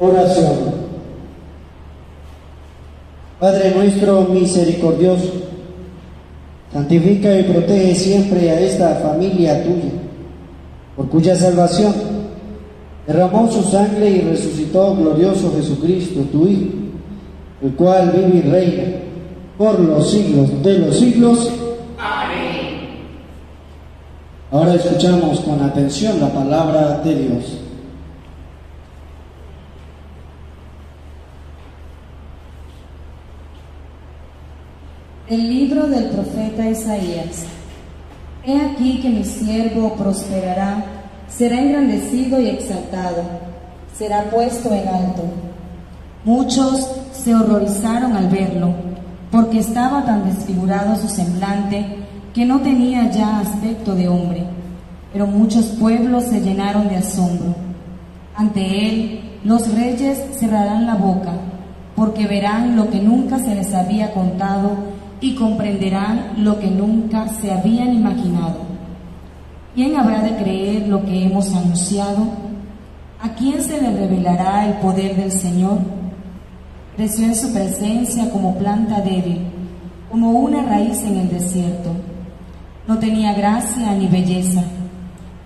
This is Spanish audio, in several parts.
Oración. Padre nuestro misericordioso, santifica y protege siempre a esta familia tuya, por cuya salvación derramó su sangre y resucitó glorioso Jesucristo, tu Hijo, el cual vive y reina por los siglos de los siglos. Amén. Ahora escuchamos con atención la palabra de Dios. El libro del profeta Isaías. He aquí que mi siervo prosperará, será engrandecido y exaltado, será puesto en alto. Muchos se horrorizaron al verlo, porque estaba tan desfigurado su semblante que no tenía ya aspecto de hombre. Pero muchos pueblos se llenaron de asombro. Ante él los reyes cerrarán la boca, porque verán lo que nunca se les había contado y comprenderán lo que nunca se habían imaginado. ¿Quién habrá de creer lo que hemos anunciado? ¿A quién se le revelará el poder del Señor? Creció en su presencia como planta débil, como una raíz en el desierto. No tenía gracia ni belleza.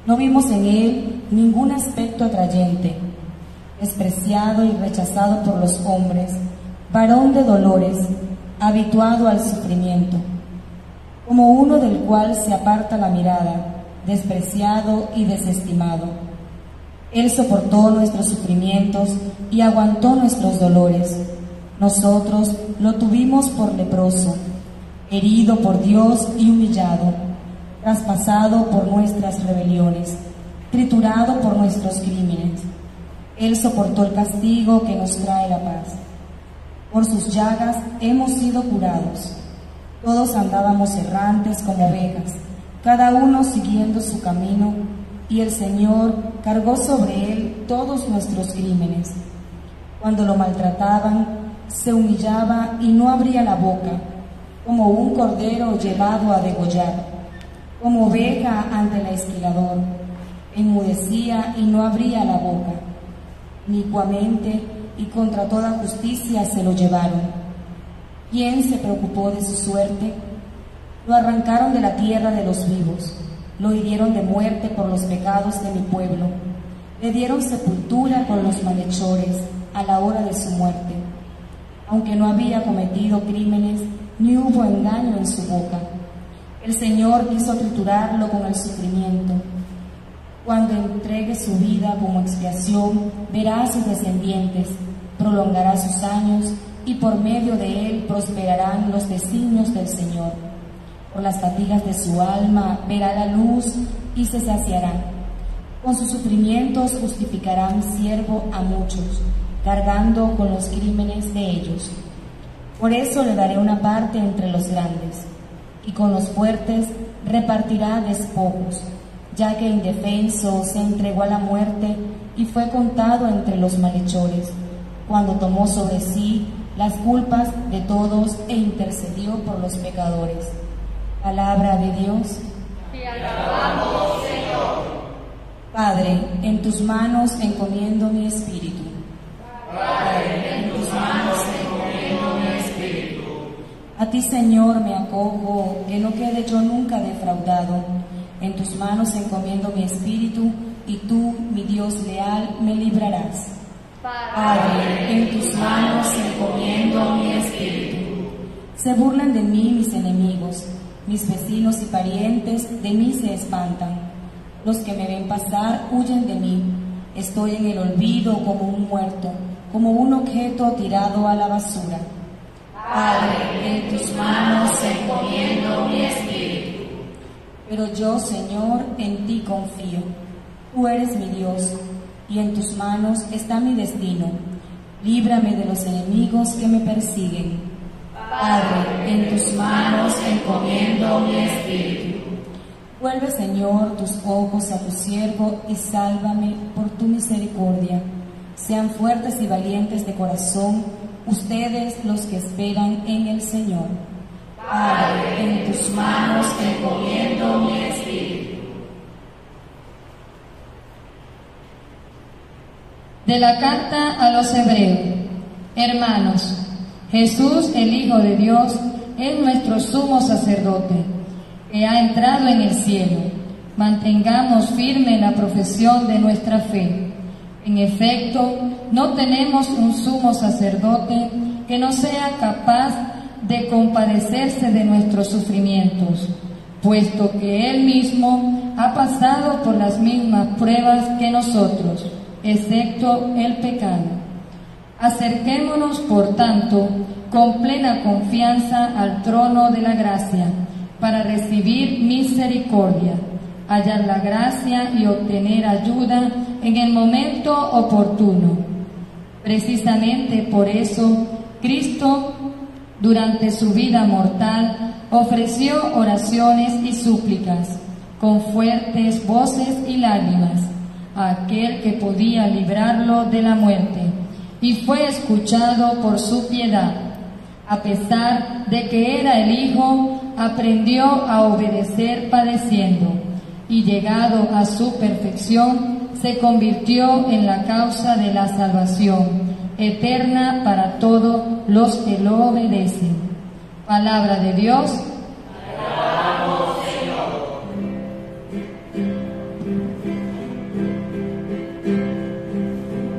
No vimos en él ningún aspecto atrayente. Despreciado y rechazado por los hombres, varón de dolores, habituado al sufrimiento, como uno del cual se aparta la mirada, despreciado y desestimado. Él soportó nuestros sufrimientos y aguantó nuestros dolores. Nosotros lo tuvimos por leproso, herido por Dios y humillado, traspasado por nuestras rebeliones, triturado por nuestros crímenes. Él soportó el castigo que nos trae la paz. Por sus llagas hemos sido curados. Todos andábamos errantes como ovejas, cada uno siguiendo su camino, y el Señor cargó sobre él todos nuestros crímenes. Cuando lo maltrataban, se humillaba y no abría la boca, como un cordero llevado a degollar, como oveja ante el esquilador. Enmudecía y no abría la boca. Inicuamente y contra toda justicia se lo llevaron. ¿Quién se preocupó de su suerte? Lo arrancaron de la tierra de los vivos, lo hirieron de muerte por los pecados de mi pueblo, le dieron sepultura con los malhechores a la hora de su muerte, aunque no había cometido crímenes ni hubo engaño en su boca. El Señor quiso triturarlo con el sufrimiento. Cuando entregue su vida como expiación, verá a sus descendientes, prolongará sus años y por medio de él prosperarán los designios del Señor. Por las fatigas de su alma verá la luz y se saciará. Con sus sufrimientos justificará mi siervo a muchos, cargando con los crímenes de ellos. Por eso le daré una parte entre los grandes, y con los fuertes repartirá despojos, ya que indefenso se entregó a la muerte y fue contado entre los malhechores, cuando tomó sobre sí las culpas de todos e intercedió por los pecadores. Palabra de Dios. Te alabamos, Señor. Padre, en tus manos encomiendo mi espíritu. Padre, en tus manos encomiendo mi espíritu. A ti, Señor, me acojo, que no quede yo nunca defraudado. En tus manos encomiendo mi espíritu, y tú, mi Dios leal, me librarás. Padre, en tus manos encomiendo mi espíritu. Se burlan de mí mis enemigos, mis vecinos y parientes de mí se espantan. Los que me ven pasar huyen de mí. Estoy en el olvido como un muerto, como un objeto tirado a la basura. Padre, en tus manos encomiendo mi espíritu. Pero yo, Señor, en ti confío. Tú eres mi Dios, y en tus manos está mi destino. Líbrame de los enemigos que me persiguen. Padre, en tus manos encomiendo mi espíritu. Vuelve, Señor, tus ojos a tu siervo y sálvame por tu misericordia. Sean fuertes y valientes de corazón ustedes los que esperan en el Señor. Padre, en tus manos encomiendo mi espíritu. De la carta a los Hebreos. Hermanos, Jesús, el Hijo de Dios, es nuestro sumo sacerdote, que ha entrado en el cielo. Mantengamos firme la profesión de nuestra fe. En efecto, no tenemos un sumo sacerdote que no sea capaz de compadecerse de nuestros sufrimientos, puesto que Él mismo ha pasado por las mismas pruebas que nosotros, excepto el pecado. Acerquémonos, por tanto, con plena confianza al trono de la gracia, para recibir misericordia, hallar la gracia y obtener ayuda en el momento oportuno. Precisamente por eso, Cristo, durante su vida mortal, ofreció oraciones y súplicas, con fuertes voces y lágrimas, a aquel que podía librarlo de la muerte, y fue escuchado por su piedad. A pesar de que era el Hijo, aprendió a obedecer padeciendo, y llegado a su perfección, se convirtió en la causa de la salvación eterna para todos los que lo obedecen. Palabra de Dios. Alabamos, Señor.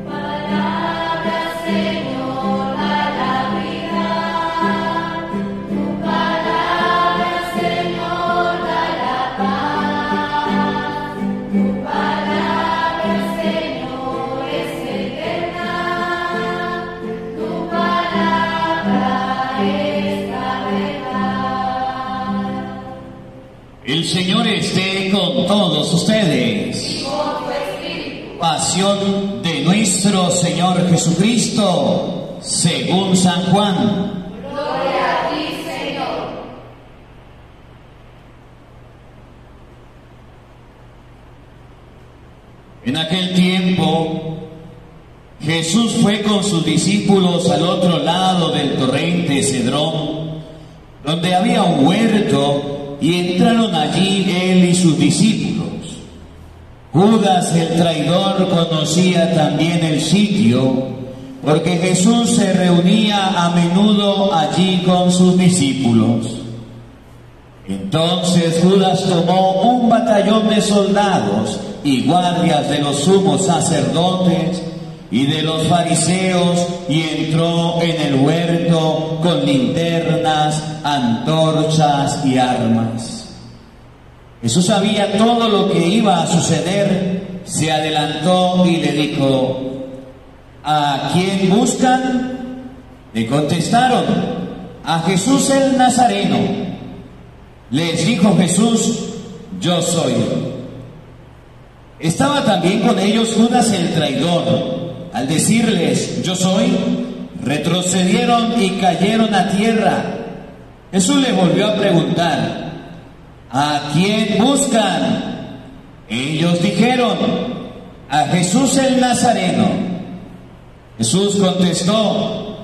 Palabra, Señor, da la vida. Tu palabra, Señor, da la paz. Tu palabra, Señor, es eterna. Tu palabra es la verdad. El Señor esté con todos ustedes. Pasión de nuestro Señor Jesucristo, según San Juan. Gloria a ti, Señor. En aquel tiempo, Jesús fue con sus discípulos al otro lado del torrente Cedrón, donde había un huerto, y entraron allí él y sus discípulos. Judas el traidor conocía también el sitio, porque Jesús se reunía a menudo allí con sus discípulos. Entonces Judas tomó un batallón de soldados y guardias de los sumos sacerdotes y de los fariseos, y entró en el huerto con linternas, antorchas y armas. Jesús sabía todo lo que iba a suceder, se adelantó y le dijo: ¿a quién buscan? Le contestaron: a Jesús el Nazareno. Les dijo Jesús: yo soy. Estaba también con ellos Judas el traidor. Al decirles: yo soy, retrocedieron y cayeron a tierra. Jesús le volvió a preguntar: ¿a quién buscan? Ellos dijeron: a Jesús el Nazareno. Jesús contestó: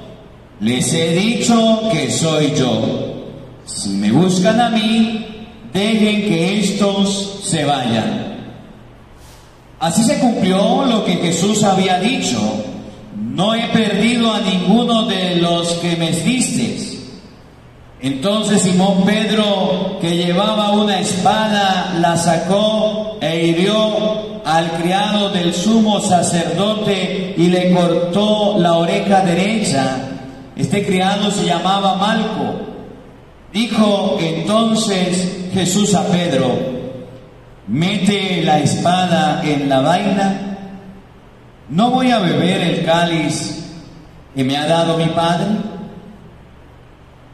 les he dicho que soy yo. Si me buscan a mí, dejen que estos se vayan. Así se cumplió lo que Jesús había dicho: no he perdido a ninguno de los que me disteis. Entonces Simón Pedro, que llevaba una espada, la sacó e hirió al criado del sumo sacerdote y le cortó la oreja derecha. Este criado se llamaba Malco. Dijo entonces Jesús a Pedro: mete la espada en la vaina. ¿No voy a beber el cáliz que me ha dado mi Padre?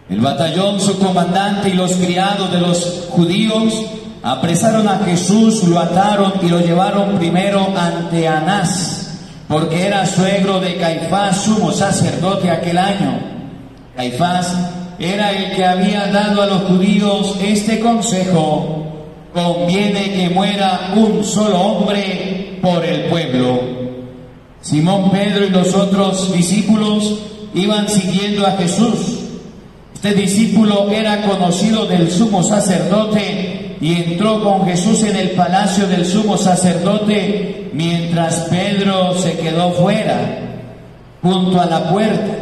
El batallón, su comandante y los criados de los judíos apresaron a Jesús, lo ataron y lo llevaron primero ante Anás, porque era suegro de Caifás, sumo sacerdote aquel año. Caifás era el que había dado a los judíos este consejo: conviene que muera un solo hombre por el pueblo. Simón Pedro y los otros discípulos iban siguiendo a Jesús. Este discípulo era conocido del sumo sacerdote y entró con Jesús en el palacio del sumo sacerdote, mientras Pedro se quedó fuera, junto a la puerta.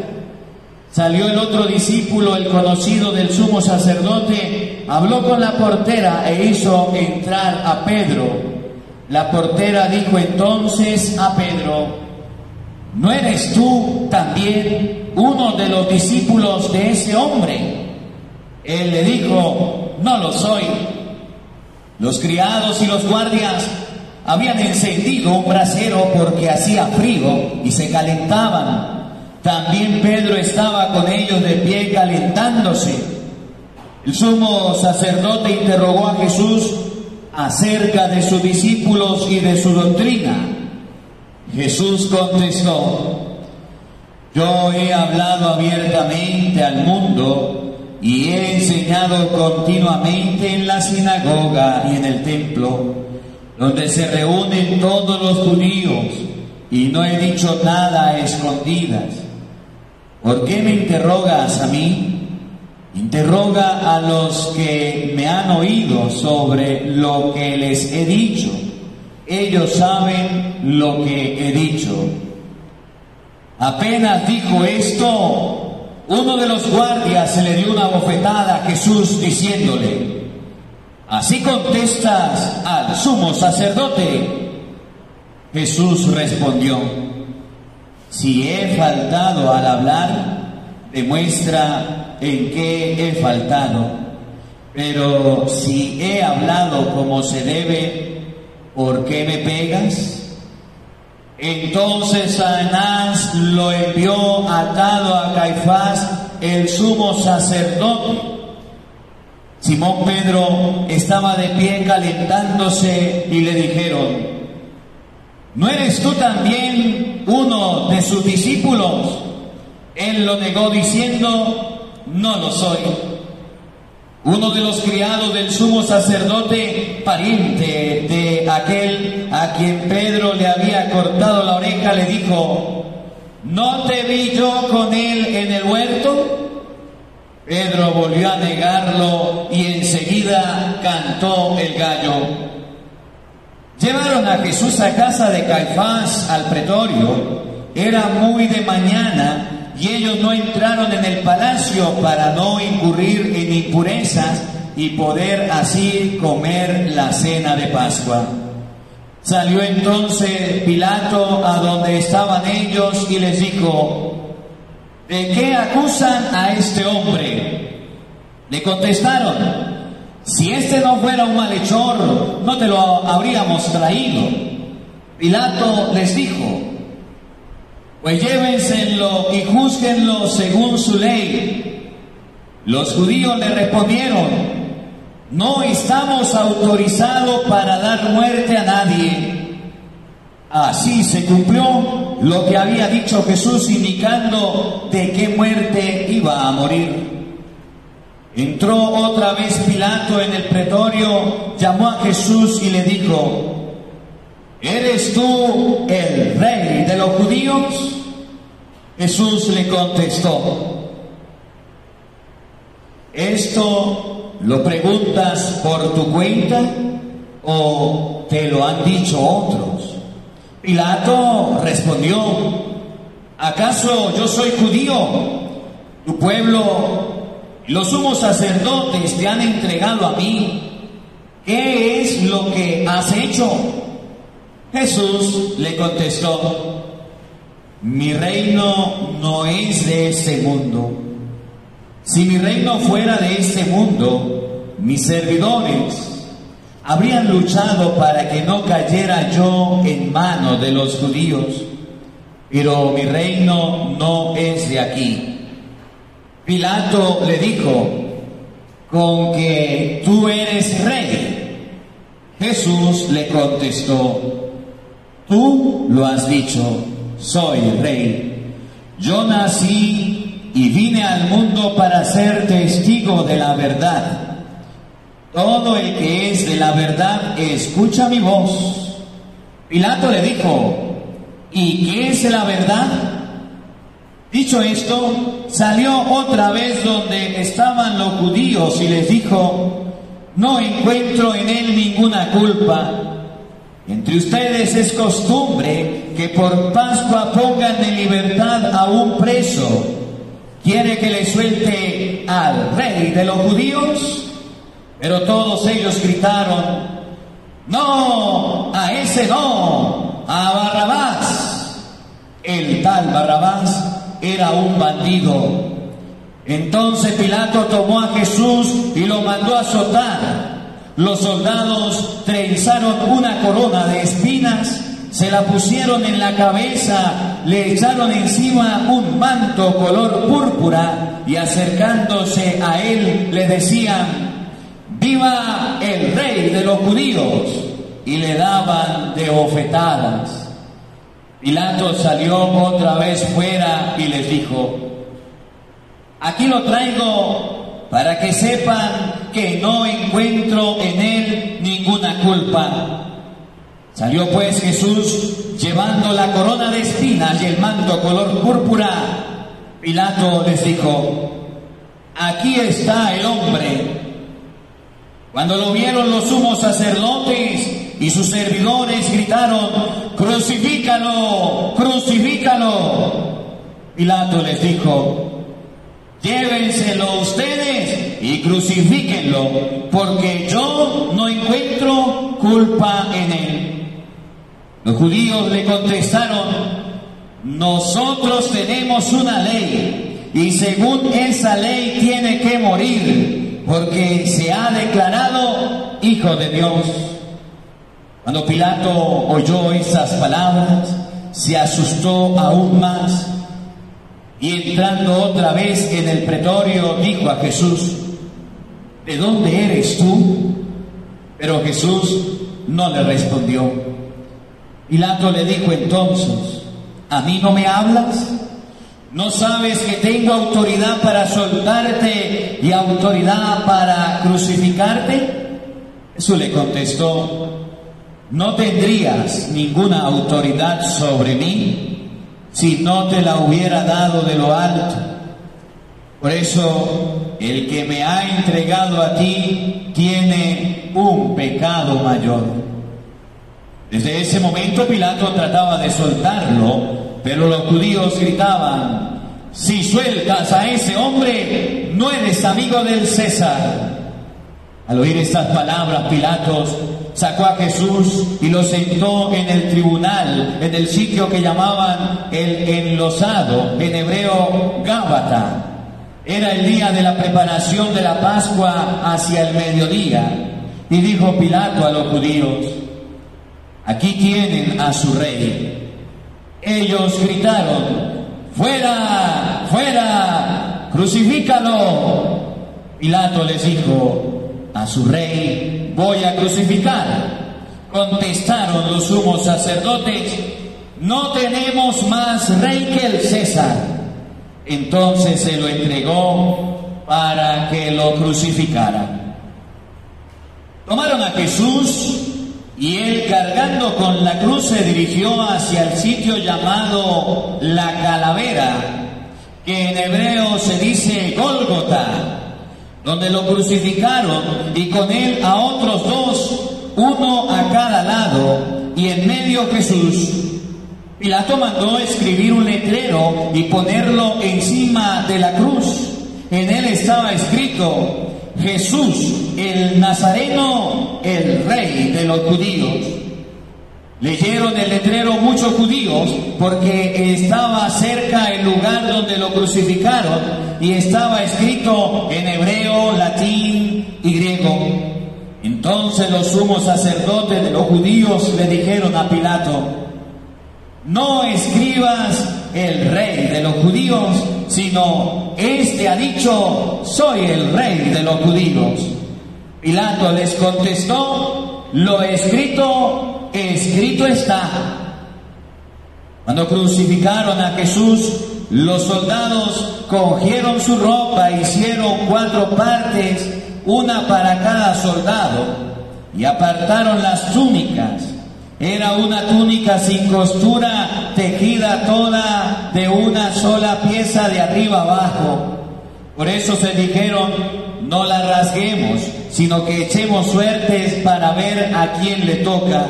Salió el otro discípulo, el conocido del sumo sacerdote, habló con la portera e hizo entrar a Pedro. La portera dijo entonces a Pedro: ¿no eres tú también uno de los discípulos de ese hombre? Él le dijo: no lo soy. Los criados y los guardias habían encendido un brasero porque hacía frío y se calentaban. También Pedro estaba con ellos de pie calentándose. El sumo sacerdote interrogó a Jesús acerca de sus discípulos y de su doctrina. Jesús contestó: yo he hablado abiertamente al mundo y he enseñado continuamente en la sinagoga y en el templo, donde se reúnen todos los judíos, y no he dicho nada a escondidas. ¿Por qué me interrogas a mí? Interroga a los que me han oído sobre lo que les he dicho. Ellos saben lo que he dicho. Apenas dijo esto, uno de los guardias se le dio una bofetada a Jesús diciéndole: ¿así contestas al sumo sacerdote? Jesús respondió: si he faltado al hablar, demuestra en qué he faltado. Pero si he hablado como se debe, ¿por qué me pegas? Entonces Anás lo envió atado a Caifás, el sumo sacerdote. Simón Pedro estaba de pie calentándose y le dijeron: ¿no eres tú también uno de sus discípulos? Él lo negó diciendo: no lo soy. Uno de los criados del sumo sacerdote, pariente de aquel a quien Pedro le había cortado la oreja, le dijo: ¿no te vi yo con él en el huerto? Pedro volvió a negarlo y enseguida cantó el gallo. Llevaron a Jesús a casa de Caifás, al pretorio. Era muy de mañana y ellos no entraron en el palacio para no incurrir en impurezas y poder así comer la cena de Pascua. Salió entonces Pilato a donde estaban ellos y les dijo: ¿de qué acusan a este hombre? Le contestaron: si este no fuera un malhechor, no te lo habríamos traído. Pilato les dijo: pues llévenselo y júzguenlo según su ley. Los judíos le respondieron: no estamos autorizados para dar muerte a nadie. Así se cumplió lo que había dicho Jesús, indicando de qué muerte iba a morir. Entró otra vez Pilato en el pretorio, llamó a Jesús y le dijo: ¿eres tú el rey de los judíos? Jesús le contestó: ¿esto lo preguntas por tu cuenta o te lo han dicho otros? Pilato respondió: ¿acaso yo soy judío? Tu pueblo, los sumos sacerdotes te han entregado a mí. ¿Qué es lo que has hecho? Jesús le contestó: mi reino no es de este mundo. Si mi reino fuera de este mundo, mis servidores habrían luchado para que no cayera yo en manos de los judíos, pero mi reino no es de aquí. Pilato le dijo: ¿con que tú eres rey? Jesús le contestó: tú lo has dicho, soy rey. Yo nací y vine al mundo para ser testigo de la verdad. Todo el que es de la verdad escucha mi voz. Pilato le dijo: ¿y qué es la verdad? Dicho esto, salió otra vez donde estaban los judíos y les dijo: no encuentro en él ninguna culpa. entre ustedes es costumbre que por Pascua pongan en libertad a un preso. ¿Quiere que le suelte al rey de los judíos? Pero todos ellos gritaron: no, a ese no, a Barrabás. El tal Barrabás era un bandido. Entonces Pilato tomó a Jesús y lo mandó a azotar. Los soldados trenzaron una corona de espinas, se la pusieron en la cabeza, le echaron encima un manto color púrpura y acercándose a él le decían: ¡viva el rey de los judíos! Y le daban de bofetadas. Pilato salió otra vez fuera y les dijo: aquí lo traigo para que sepan que no encuentro en él ninguna culpa. Salió pues Jesús llevando la corona de espinas y el manto color púrpura. Pilato les dijo: aquí está el hombre. Cuando lo vieron los sumos sacerdotes y sus servidores gritaron: ¡crucifícalo! ¡crucifícalo! Pilato les dijo: llévenselo ustedes y crucifíquenlo, porque yo no encuentro culpa en él. Los judíos le contestaron: nosotros tenemos una ley, y según esa ley tiene que morir, porque se ha declarado Hijo de Dios. Cuando Pilato oyó esas palabras, se asustó aún más, y entrando otra vez en el pretorio, dijo a Jesús: ¿de dónde eres tú? Pero Jesús no le respondió. Pilato le dijo entonces: ¿a mí no me hablas? ¿No sabes que tengo autoridad para soltarte y autoridad para crucificarte? Jesús le contestó: no tendrías ninguna autoridad sobre mí si no te la hubiera dado de lo alto. Por eso, el que me ha entregado a ti tiene un pecado mayor. Desde ese momento Pilato trataba de soltarlo, pero los judíos gritaban: si sueltas a ese hombre, no eres amigo del César. Al oír estas palabras, Pilato sacó a Jesús y lo sentó en el tribunal, en el sitio que llamaban el enlosado, en hebreo Gábata. Era el día de la preparación de la Pascua hacia el mediodía. Y dijo Pilato a los judíos: aquí tienen a su rey. Ellos gritaron: ¡fuera! ¡fuera! ¡crucifícalo! Pilato les dijo: a su rey voy a crucificar. Contestaron los sumos sacerdotes: no tenemos más rey que el César. Entonces se lo entregó para que lo crucificaran. Tomaron a Jesús y él, cargando con la cruz, se dirigió hacia el sitio llamado la Calavera, que en hebreo se dice Gólgota, donde lo crucificaron, y con él a otros dos, uno a cada lado, y en medio Jesús. Pilato mandó escribir un letrero y ponerlo encima de la cruz. En él estaba escrito: Jesús, el Nazareno, el Rey de los judíos. Leyeron el letrero muchos judíos porque estaba cerca el lugar donde lo crucificaron y estaba escrito en hebreo, latín y griego. Entonces los sumos sacerdotes de los judíos le dijeron a Pilato: no escribas el Rey de los judíos, sino este ha dicho: soy el Rey de los judíos. Pilato les contestó: lo escrito, escrito está. Cuando crucificaron a Jesús, los soldados cogieron su ropa, hicieron 4 partes, una para cada soldado, y apartaron las túnicas. Era una túnica sin costura, tejida toda de una sola pieza de arriba abajo. Por eso se dijeron: no la rasguemos, sino que echemos suertes para ver a quién le toca.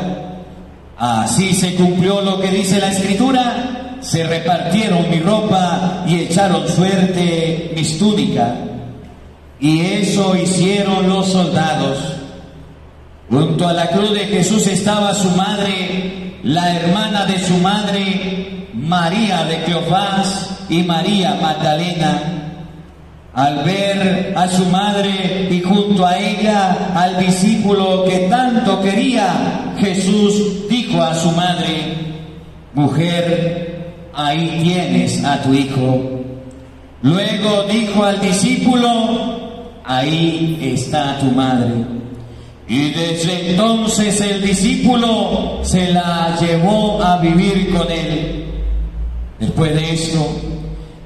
Así se cumplió lo que dice la Escritura: se repartieron mi ropa y echaron suerte mis túnicas. Y eso hicieron los soldados. Junto a la cruz de Jesús estaba su madre, la hermana de su madre, María de Cleofás y María Magdalena. Al ver a su madre y junto a ella al discípulo que tanto quería, Jesús dijo a su madre: mujer, ahí tienes a tu hijo. Luego dijo al discípulo: ahí está tu madre. Y desde entonces el discípulo se la llevó a vivir con él. Después de esto,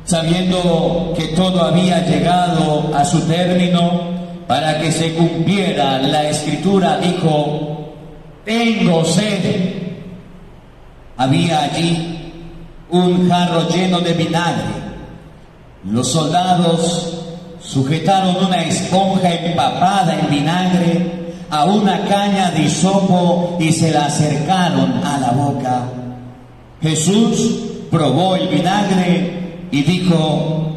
sabiendo que todo había llegado a su término, para que se cumpliera la Escritura, dijo: tengo sed. Había allí un jarro lleno de vinagre. Los soldados sujetaron una esponja empapada en vinagre a una caña de hisopo y se la acercaron a la boca. Jesús probó el vinagre y dijo: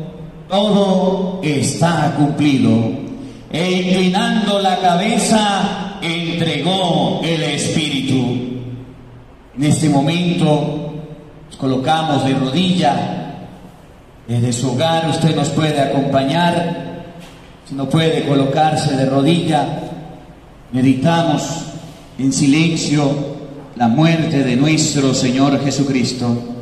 todo está cumplido. E inclinando la cabeza, entregó el Espíritu. En este momento nos colocamos de rodilla. Desde su hogar usted nos puede acompañar. Si no puede colocarse de rodilla, meditamos en silencio la muerte de nuestro Señor Jesucristo.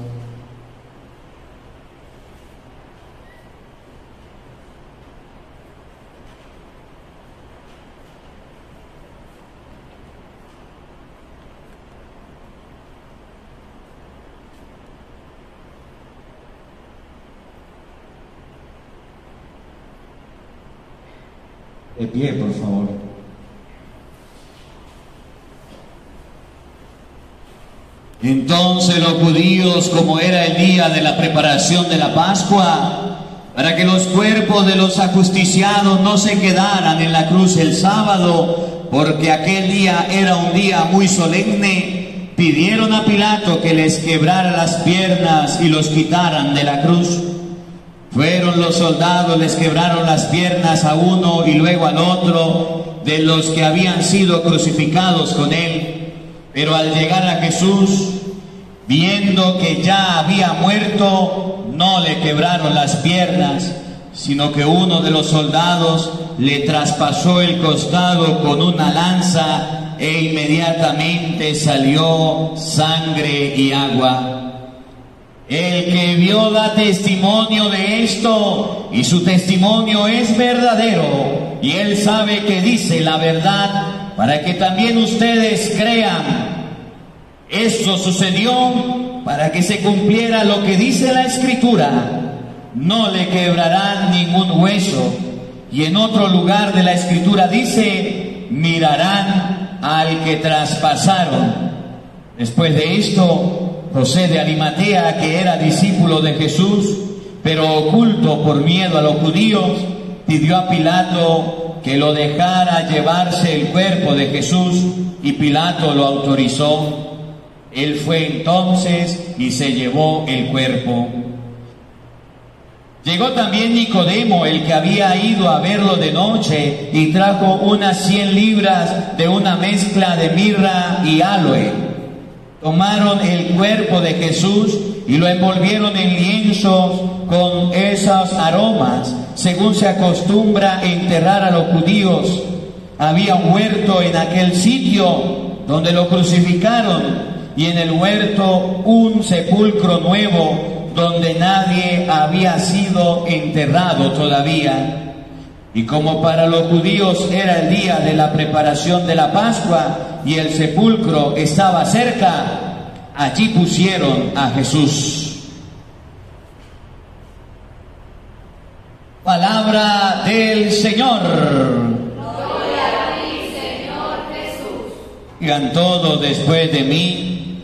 De pie, por favor. Entonces los judíos, como era el día de la preparación de la Pascua, para que los cuerpos de los ajusticiados no se quedaran en la cruz el sábado, porque aquel día era un día muy solemne, pidieron a Pilato que les quebrara las piernas y los quitaran de la cruz. Fueron los soldados, les quebraron las piernas a uno y luego al otro de los que habían sido crucificados con él. Pero al llegar a Jesús, viendo que ya había muerto, no le quebraron las piernas, sino que uno de los soldados le traspasó el costado con una lanza e inmediatamente salió sangre y agua. El que vio da testimonio de esto, y su testimonio es verdadero, y él sabe que dice la verdad, para que también ustedes crean. Esto sucedió para que se cumpliera lo que dice la Escritura: no le quebrarán ningún hueso. Y en otro lugar de la Escritura dice: mirarán al que traspasaron. Después de esto, José de Arimatea, que era discípulo de Jesús, pero oculto por miedo a los judíos, pidió a Pilato que lo dejara llevarse el cuerpo de Jesús, y Pilato lo autorizó. Él fue entonces y se llevó el cuerpo. Llegó también Nicodemo, el que había ido a verlo de noche, y trajo unas 100 libras de una mezcla de mirra y aloe. Tomaron el cuerpo de Jesús y lo envolvieron en lienzos con esos aromas, según se acostumbra enterrar a los judíos. Había un huerto en aquel sitio donde lo crucificaron, y en el huerto un sepulcro nuevo donde nadie había sido enterrado todavía. Y como para los judíos era el día de la preparación de la Pascua y el sepulcro estaba cerca, allí pusieron a Jesús. Palabra del Señor. Gloria a ti, Señor Jesús. Digan todos después de mí: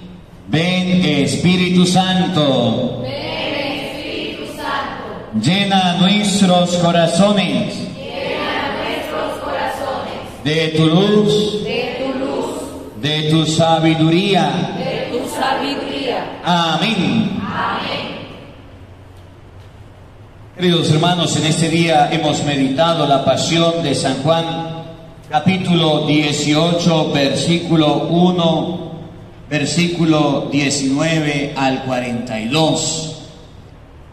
ven Espíritu Santo. Ven Espíritu Santo. Llena nuestros corazones Llena nuestros corazones de tu luz, de tu sabiduría. de tu sabiduría. Amén. Amén. Queridos hermanos, en este día hemos meditado la pasión de San Juan, capítulo 18, versículo 1, versículo 19 al 42.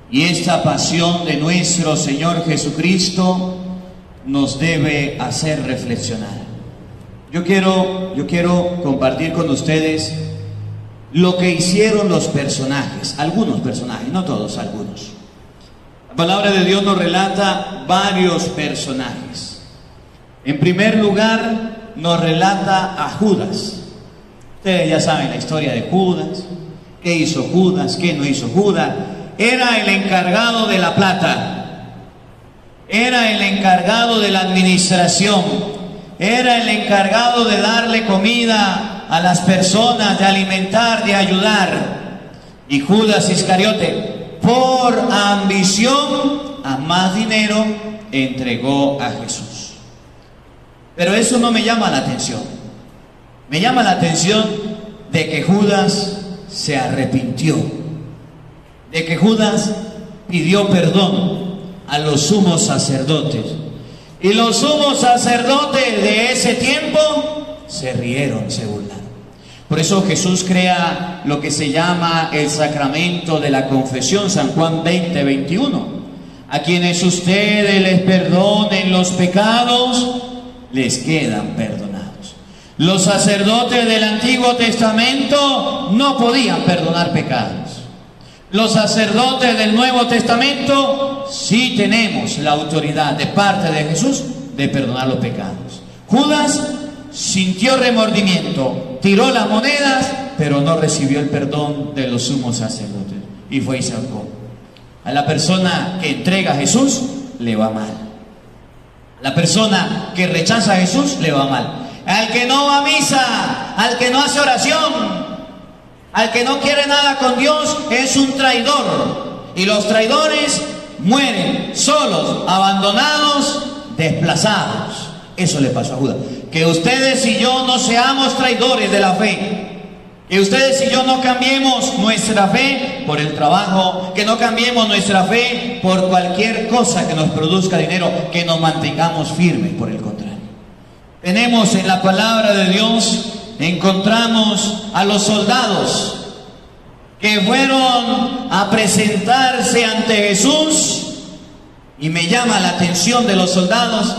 Y esta pasión de nuestro Señor Jesucristo nos debe hacer reflexionar. Yo quiero compartir con ustedes lo que hicieron los personajes, algunos personajes, no todos, algunos. La palabra de Dios nos relata varios personajes. En primer lugar, nos relata a Judas. Ustedes ya saben la historia de Judas, qué hizo Judas, qué no hizo Judas. Era el encargado de la plata, era el encargado de la administración, era el encargado de darle comida a las personas, de alimentar, de ayudar. Y Judas Iscariote, por ambición a más dinero, entregó a Jesús. Pero eso no me llama la atención. Me llama la atención de que Judas se arrepintió, de que Judas pidió perdón a los sumos sacerdotes. Y los sumos sacerdotes de ese tiempo se rieron, se burlaron. Por eso Jesús crea lo que se llama el sacramento de la confesión, San Juan 20, 21. A quienes ustedes les perdonen los pecados, les quedan perdonados. Los sacerdotes del Antiguo Testamento no podían perdonar pecados. Los sacerdotes del Nuevo Testamento sí tenemos la autoridad de parte de Jesús de perdonar los pecados. Judas sintió remordimiento, tiró las monedas, pero no recibió el perdón de los sumos sacerdotes y fue y se ahorcó. A la persona que entrega a Jesús le va mal. A la persona que rechaza a Jesús le va mal. Al que no va a misa, al que no hace oración, al que no quiere nada con Dios, es un traidor. Y los traidores mueren solos, abandonados, desplazados. Eso le pasó a Judas. Que ustedes y yo no seamos traidores de la fe. Que ustedes y yo no cambiemos nuestra fe por el trabajo. Que no cambiemos nuestra fe por cualquier cosa que nos produzca dinero. Que nos mantengamos firmes, por el contrario. Tenemos en la palabra de Dios, encontramos a los soldados que fueron a presentarse ante Jesús, y me llama la atención de los soldados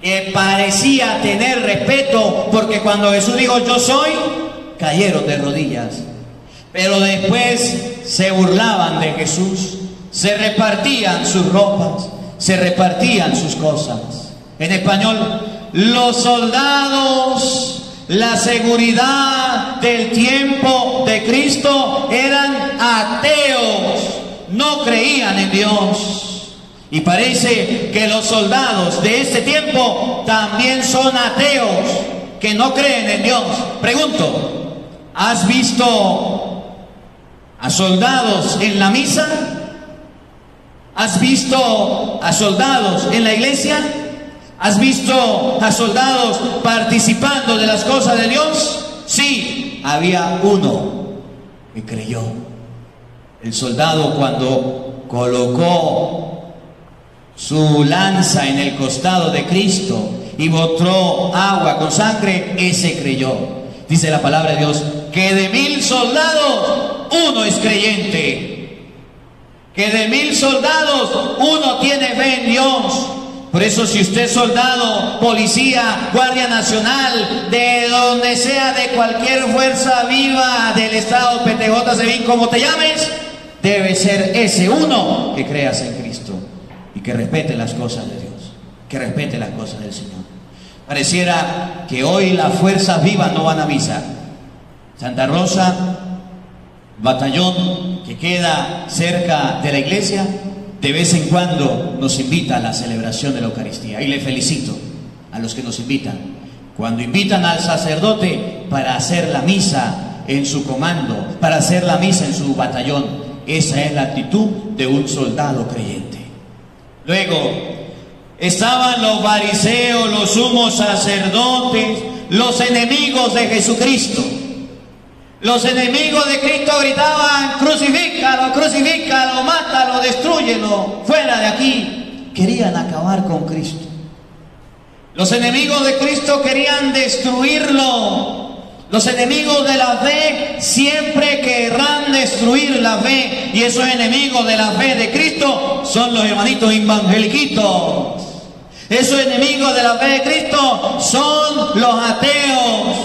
que parecía tener respeto, porque cuando Jesús dijo yo soy, cayeron de rodillas, pero después se burlaban de Jesús, se repartían sus ropas, se repartían sus cosas. En español, los soldados, la seguridad del tiempo de Cristo, eran ateos, no creían en Dios. Y parece que los soldados de este tiempo también son ateos, que no creen en Dios. Pregunto, ¿has visto a soldados en la misa? ¿Has visto a soldados en la iglesia? ¿Has visto a soldados participando de las cosas de Dios? Sí, había uno que creyó. El soldado, cuando colocó su lanza en el costado de Cristo y botó agua con sangre, ese creyó. Dice la palabra de Dios que de 1000 soldados, uno es creyente. Que de 1000 soldados, uno tiene fe en Dios. Por eso, si usted es soldado, policía, guardia nacional, de donde sea, de cualquier fuerza viva del estado PTJ, SEBIN, como te llames, debe ser ese uno que creas en Cristo y que respete las cosas de Dios, que respete las cosas del Señor. Pareciera que hoy las fuerzas vivas no van a misa. Santa Rosa, batallón que queda cerca de la iglesia, de vez en cuando nos invita a la celebración de la Eucaristía. Y le felicito a los que nos invitan. Cuando invitan al sacerdote para hacer la misa en su comando, para hacer la misa en su batallón, esa es la actitud de un soldado creyente. Luego, estaban los fariseos, los sumos sacerdotes, los enemigos de Jesucristo. Los enemigos de Cristo gritaban: crucifícalo, crucifícalo, mátalo, destrúyelo, fuera de aquí. Querían acabar con Cristo. Los enemigos de Cristo querían destruirlo. Los enemigos de la fe siempre querrán destruir la fe. Y esos enemigos de la fe de Cristo son los hermanitos evangeliquitos. Esos enemigos de la fe de Cristo son los ateos,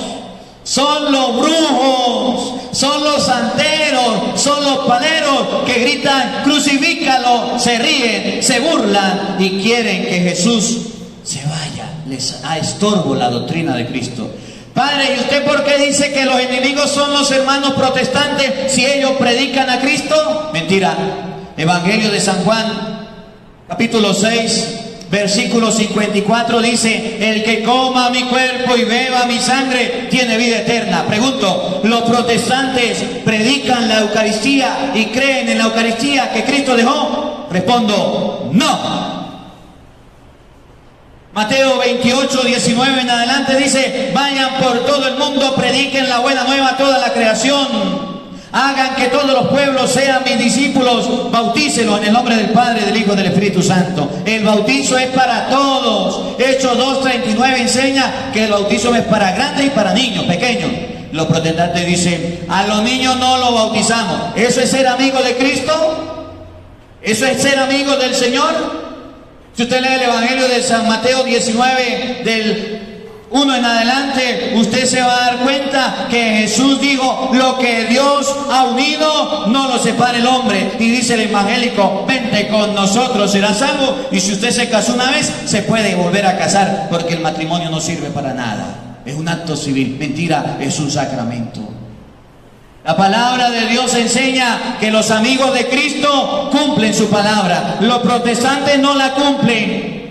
son los brujos, son los santeros, son los paleros que gritan: crucifícalo, se ríen, se burlan y quieren que Jesús se vaya. Les estorbo la doctrina de Cristo. Padre, ¿y usted por qué dice que los enemigos son los hermanos protestantes si ellos predican a Cristo? Mentira. Evangelio de San Juan, capítulo 6, versículo 54 dice: el que coma mi cuerpo y beba mi sangre tiene vida eterna. Pregunto, ¿los protestantes predican la Eucaristía y creen en la Eucaristía que Cristo dejó? Respondo, no. Mateo 28, 19 en adelante dice: vayan por todo el mundo, prediquen la buena nueva a toda la creación. Hagan que todos los pueblos sean mis discípulos, bautícelos en el nombre del Padre, del Hijo y del Espíritu Santo. El bautizo es para todos. Hechos 2:39 enseña que el bautizo es para grandes y para niños pequeños. Los protestantes dicen: a los niños no los bautizamos. ¿Eso es ser amigo de Cristo? ¿Eso es ser amigo del Señor? Si usted lee el Evangelio de San Mateo 19, del 1 en adelante, usted se va a dar cuenta que Jesús dijo: lo que Dios ha unido, no lo separe el hombre. Y dice el evangélico: vente con nosotros, serás salvo. Y si usted se casó una vez, se puede volver a casar, porque el matrimonio no sirve para nada. Es un acto civil. Mentira, es un sacramento. La palabra de Dios enseña que los amigos de Cristo cumplen su palabra. Los protestantes no la cumplen.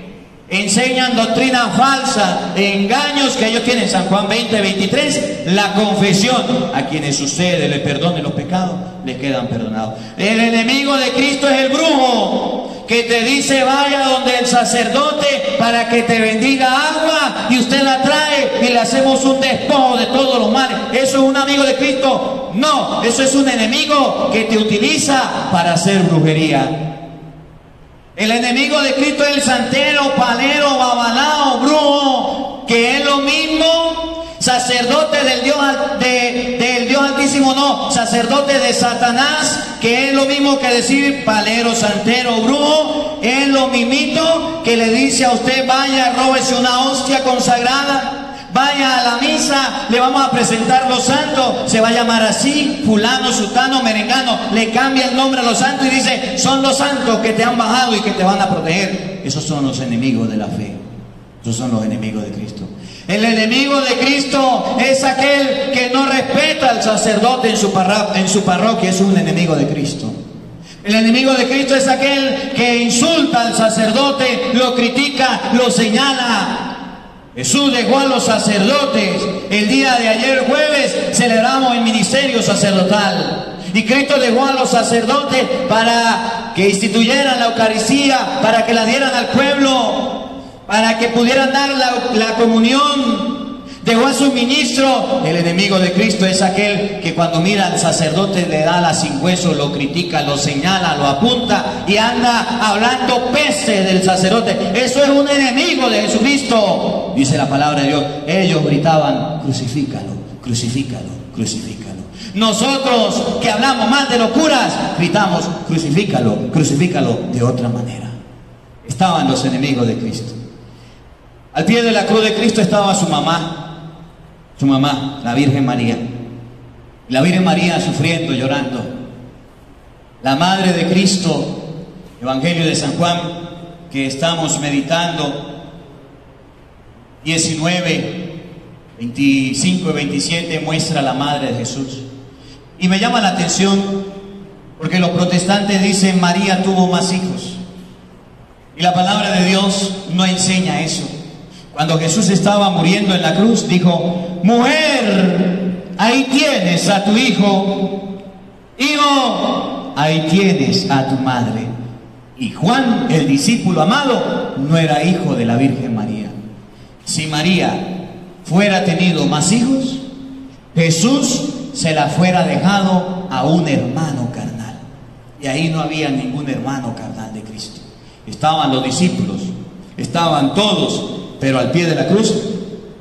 Enseñan doctrina falsa, engaños que ellos tienen. San Juan 20, 23, la confesión. A quienes ustedes les perdonen los pecados, les quedan perdonados. El enemigo de Cristo es el brujo, que te dice: vaya donde el sacerdote para que te bendiga agua, y usted la trae y le hacemos un despojo de todos los males. ¿Eso es un amigo de Cristo? No, eso es un enemigo que te utiliza para hacer brujería. El enemigo de Cristo es el santero, palero, babalao, brujo, que es lo mismo. Sacerdote del Dios Altísimo, no, sacerdote de Satanás, que es lo mismo que decir palero, santero, brujo. Es lo mismito que le dice a usted: vaya, róbese una hostia consagrada, vaya a la misa, le vamos a presentar los santos, se va a llamar así, fulano, sutano, merengano. Le cambia el nombre a los santos y dice: son los santos que te han bajado y que te van a proteger. Esos son los enemigos de la fe. Esos son los enemigos de Cristo. El enemigo de Cristo es aquel que no respeta al sacerdote en su parroquia. Es un enemigo de Cristo. El enemigo de Cristo es aquel que insulta al sacerdote, lo critica, lo señala. Jesús dejó a los sacerdotes. El día de ayer jueves celebramos el ministerio sacerdotal. Y Cristo dejó a los sacerdotes para que instituyeran la Eucaristía, para que la dieran al pueblo, para que pudieran dar la comunión. Dejó a su ministro. El enemigo de Cristo es aquel que cuando mira al sacerdote le da la sin hueso, lo critica, lo señala, lo apunta y anda hablando peste del sacerdote. Eso es un enemigo de Jesucristo. Dice la palabra de Dios: ellos gritaban: crucifícalo, crucifícalo, crucifícalo. Nosotros que hablamos más de locuras, gritamos: crucifícalo, crucifícalo de otra manera. Estaban los enemigos de Cristo. Al pie de la cruz de Cristo estaba su mamá, la Virgen María. La Virgen María sufriendo, llorando. La Madre de Cristo, Evangelio de San Juan, que estamos meditando, 19, 25 y 27, muestra a la Madre de Jesús. Y me llama la atención porque los protestantes dicen: María tuvo más hijos. Y la palabra de Dios no enseña eso. Cuando Jesús estaba muriendo en la cruz, dijo: mujer, ahí tienes a tu hijo. Hijo, ahí tienes a tu madre. Y Juan, el discípulo amado, no era hijo de la Virgen María. Si María fuera tenido más hijos, Jesús se la fuera dejado a un hermano carnal. Y ahí no había ningún hermano carnal de Cristo. Estaban los discípulos, estaban todos, pero al pie de la cruz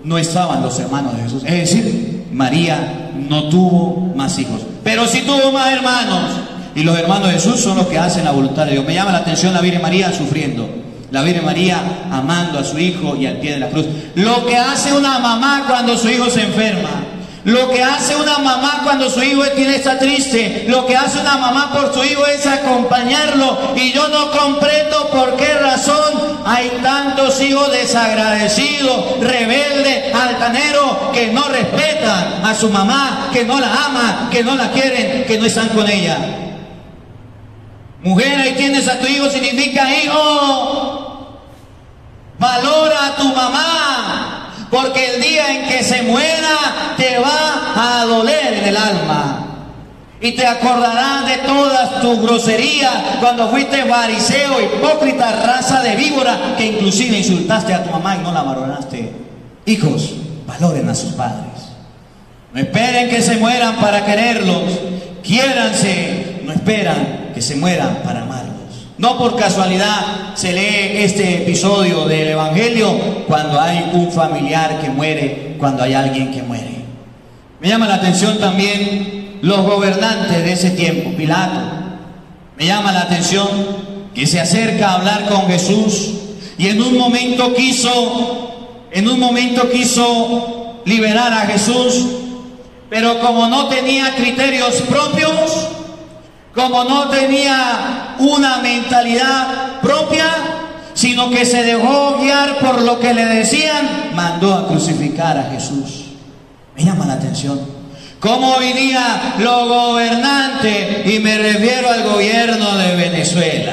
no estaban los hermanos de Jesús. Es decir, María no tuvo más hijos, pero sí tuvo más hermanos. Y los hermanos de Jesús son los que hacen la voluntad de Dios. Me llama la atención la Virgen María sufriendo, la Virgen María amando a su hijo y al pie de la cruz. Lo que hace una mamá cuando su hijo se enferma, lo que hace una mamá cuando su hijo está triste, lo que hace una mamá por su hijo es acompañarlo. Y yo no comprendo por qué razón hay tantos hijos desagradecidos, rebeldes, altaneros, que no respetan a su mamá, que no la aman, que no la quieren, que no están con ella. Mujer, ahí tienes a tu hijo, significa: hijo, valora a tu mamá, porque el día en que se muera te va a doler en el alma. Y te acordarás de todas tus groserías cuando fuiste fariseo, hipócrita, raza de víbora, que inclusive insultaste a tu mamá y no la valoraste. Hijos, valoren a sus padres. No esperen que se mueran para quererlos. Quiéranse, no esperan que se mueran para amarlos. No por casualidad se lee este episodio del Evangelio cuando hay un familiar que muere, cuando hay alguien que muere. Me llama la atención también los gobernantes de ese tiempo. Pilato, me llama la atención que se acerca a hablar con Jesús y en un momento quiso liberar a Jesús, pero como no tenía criterios propios, como no tenía una mentalidad propia, sino que se dejó guiar por lo que le decían, mandó a crucificar a Jesús. Me llama la atención cómo hoy día los gobernantes, y me refiero al gobierno de Venezuela,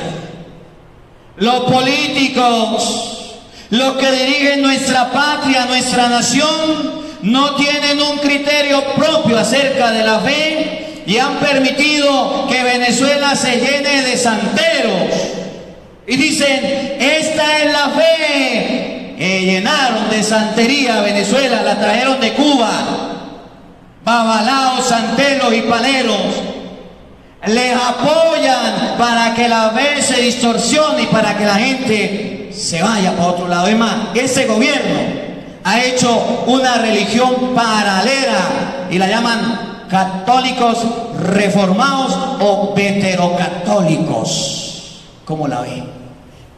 los políticos, los que dirigen nuestra patria, nuestra nación, no tienen un criterio propio acerca de la fe y han permitido que Venezuela se llene de santeros. Y dicen: esta es la fe. Llenaron de santería a Venezuela, la trajeron de Cuba. Babalaos, santeros y paleros les apoyan para que la fe se distorsione y para que la gente se vaya para otro lado. Es más, ese gobierno ha hecho una religión paralela y la llaman católicos reformados o veterocatólicos. ¿Cómo la ven?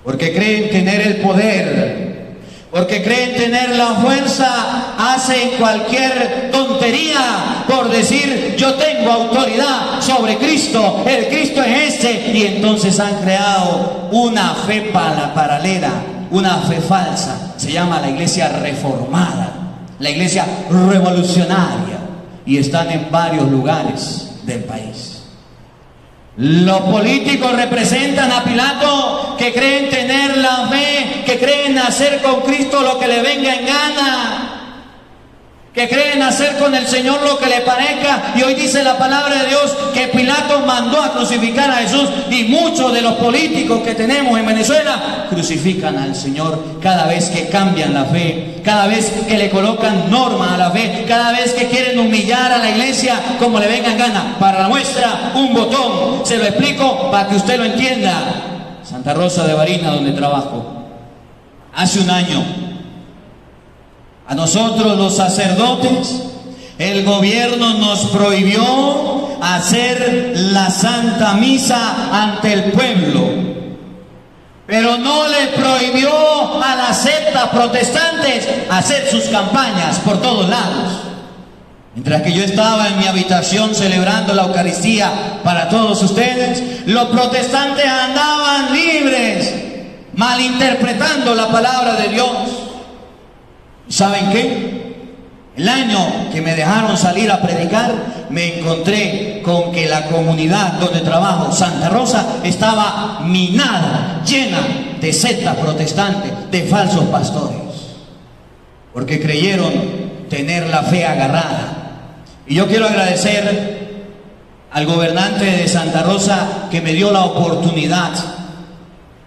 Porque creen tener el poder, porque creen tener la fuerza, hacen cualquier tontería por decir: yo tengo autoridad sobre Cristo, el Cristo es este. Y entonces han creado una fe paralela, una fe falsa. Se llama la iglesia reformada, la iglesia revolucionaria, y están en varios lugares del país. Los políticos representan a Pilato, que creen tener la fe, que creen hacer con Cristo lo que le venga en gana, que creen hacer con el Señor lo que le parezca. Y hoy dice la palabra de Dios que Pilato mandó a crucificar a Jesús, y muchos de los políticos que tenemos en Venezuela crucifican al Señor cada vez que cambian la fe, cada vez que le colocan normas a la fe, cada vez que quieren humillar a la iglesia como le venga en gana. Para la muestra, un botón. Se lo explico para que usted lo entienda. Santa Rosa de Barinas, donde trabajo, hace un año, a nosotros los sacerdotes, el gobierno nos prohibió hacer la Santa Misa ante el pueblo, pero no le prohibió a las sectas protestantes hacer sus campañas por todos lados. Mientras que yo estaba en mi habitación celebrando la Eucaristía para todos ustedes, los protestantes andaban libres, malinterpretando la palabra de Dios. ¿Saben qué? El año que me dejaron salir a predicar, me encontré con que la comunidad donde trabajo, Santa Rosa, estaba minada, llena de sectas protestantes, de falsos pastores, porque creyeron tener la fe agarrada. Y yo quiero agradecer al gobernante de Santa Rosa que me dio la oportunidad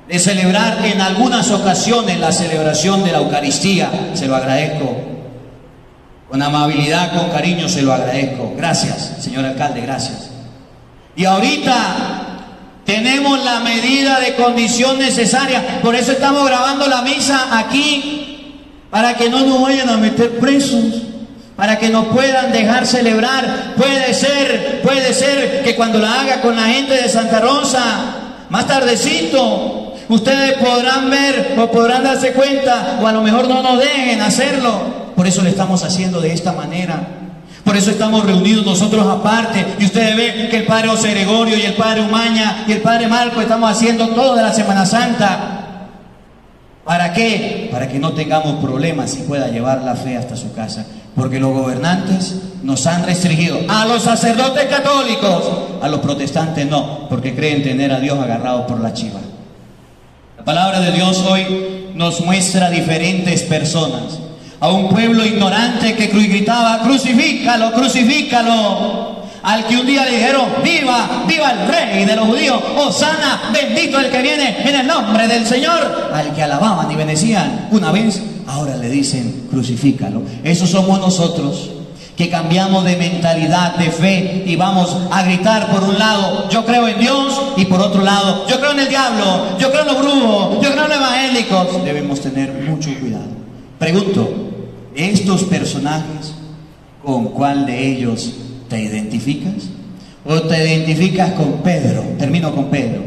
de celebrar en algunas ocasiones la celebración de la Eucaristía. Se lo agradezco. Con amabilidad, con cariño se lo agradezco. Gracias, señor alcalde, gracias. Y ahorita tenemos la medida de condición necesaria. Por eso estamos grabando la misa aquí, para que no nos vayan a meter presos, para que nos puedan dejar celebrar. Puede ser que cuando la haga con la gente de Santa Rosa, más tardecito, ustedes podrán ver o podrán darse cuenta, o a lo mejor no nos dejen hacerlo. Por eso lo estamos haciendo de esta manera. Por eso estamos reunidos nosotros aparte. Y ustedes ven que el padre José Gregorio y el padre Umaña y el padre Marco estamos haciendo todo de la Semana Santa. ¿Para qué? Para que no tengamos problemas y pueda llevar la fe hasta su casa. Porque los gobernantes nos han restringido. A los sacerdotes católicos, a los protestantes no, porque creen tener a Dios agarrado por la chiva. La palabra de Dios hoy nos muestra diferentes personas. A un pueblo ignorante que gritaba: crucifícalo, crucifícalo. Al que un día le dijeron: viva, viva el rey de los judíos, hosana, bendito el que viene en el nombre del Señor. Al que alababan y bendecían una vez, ahora le dicen: crucifícalo. Esos somos nosotros, que cambiamos de mentalidad, de fe, y vamos a gritar por un lado: yo creo en Dios, y por otro lado: yo creo en el diablo, yo creo en los brujos, yo creo en los evangélicos. Debemos tener mucho cuidado. Pregunto, ¿estos personajes, con cuál de ellos te identificas? ¿O te identificas con Pedro? Termino con Pedro,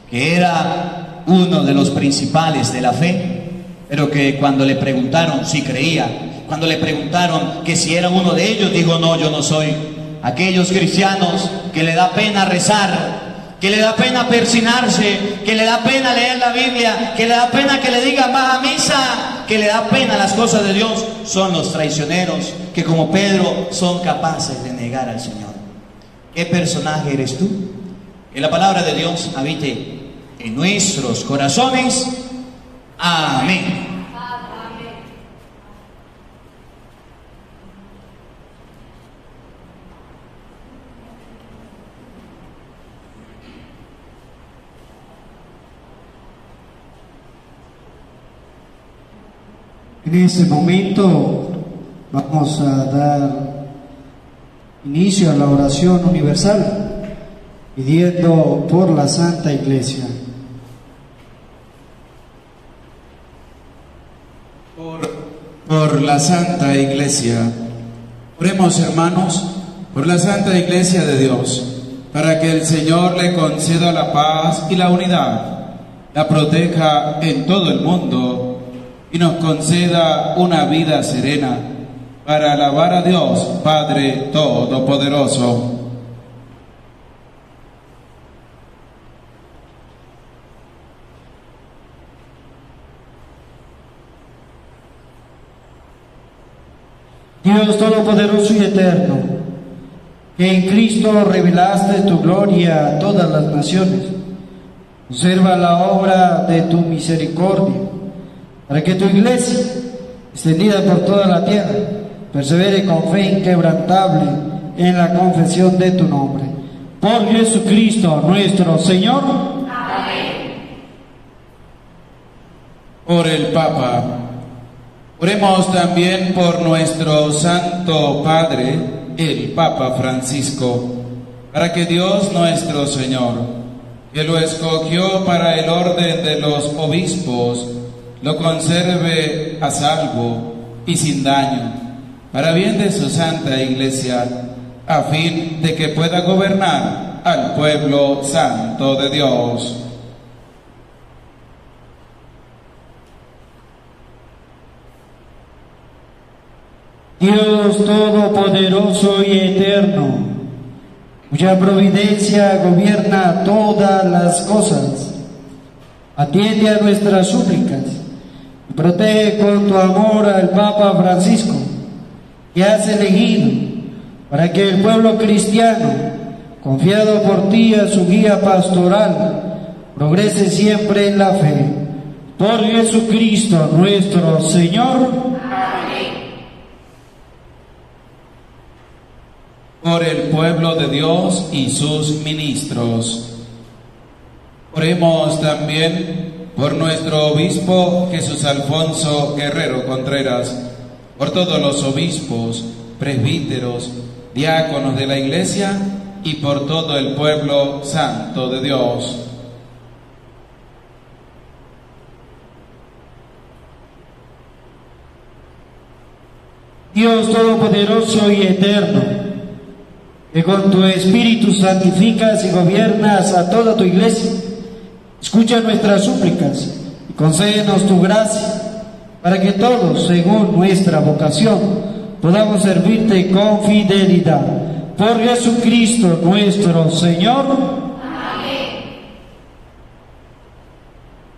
que era uno de los principales de la fe, pero que cuando le preguntaron si creía, cuando le preguntaron que si era uno de ellos, dijo: no, yo no soy. Aquellos cristianos que le da pena rezar, que le da pena persinarse, que le da pena leer la Biblia, que le da pena que le digan: vas a misa, que le da pena las cosas de Dios, son los traicioneros que, como Pedro, son capaces de negar al Señor. ¿Qué personaje eres tú? Que la palabra de Dios habite en nuestros corazones. Amén. En este momento vamos a dar inicio a la oración universal, pidiendo por la Santa Iglesia. Por la Santa Iglesia. Oremos, hermanos, por la Santa Iglesia de Dios, para que el Señor le conceda la paz y la unidad, la proteja en todo el mundo y nos conceda una vida serena para alabar a Dios Padre Todopoderoso. Dios Todopoderoso y Eterno, que en Cristo revelaste tu gloria a todas las naciones, conserva la obra de tu misericordia, para que tu iglesia, extendida por toda la tierra, persevere con fe inquebrantable en la confesión de tu nombre. Por Jesucristo nuestro Señor. Amén. Por el Papa. Oremos también por nuestro Santo Padre, el Papa Francisco, para que Dios nuestro Señor, que lo escogió para el orden de los obispos, lo conserve a salvo y sin daño, para bien de su Santa Iglesia, a fin de que pueda gobernar al pueblo santo de Dios. Dios Todopoderoso y Eterno, cuya providencia gobierna todas las cosas, atiende a nuestras súplicas y protege con tu amor al Papa Francisco, que has elegido para que el pueblo cristiano, confiado por ti a su guía pastoral, progrese siempre en la fe. Por Jesucristo nuestro Señor. Amén. Por el pueblo de Dios y sus ministros. Oremos también por nuestro obispo Jesús Alfonso Guerrero Contreras, por todos los obispos, presbíteros, diáconos de la Iglesia y por todo el pueblo santo de Dios. Dios Todopoderoso y Eterno, que con tu Espíritu santificas y gobiernas a toda tu Iglesia, escucha nuestras súplicas y concédenos tu gracia, para que todos, según nuestra vocación, podamos servirte con fidelidad. Por Jesucristo nuestro Señor. Amén.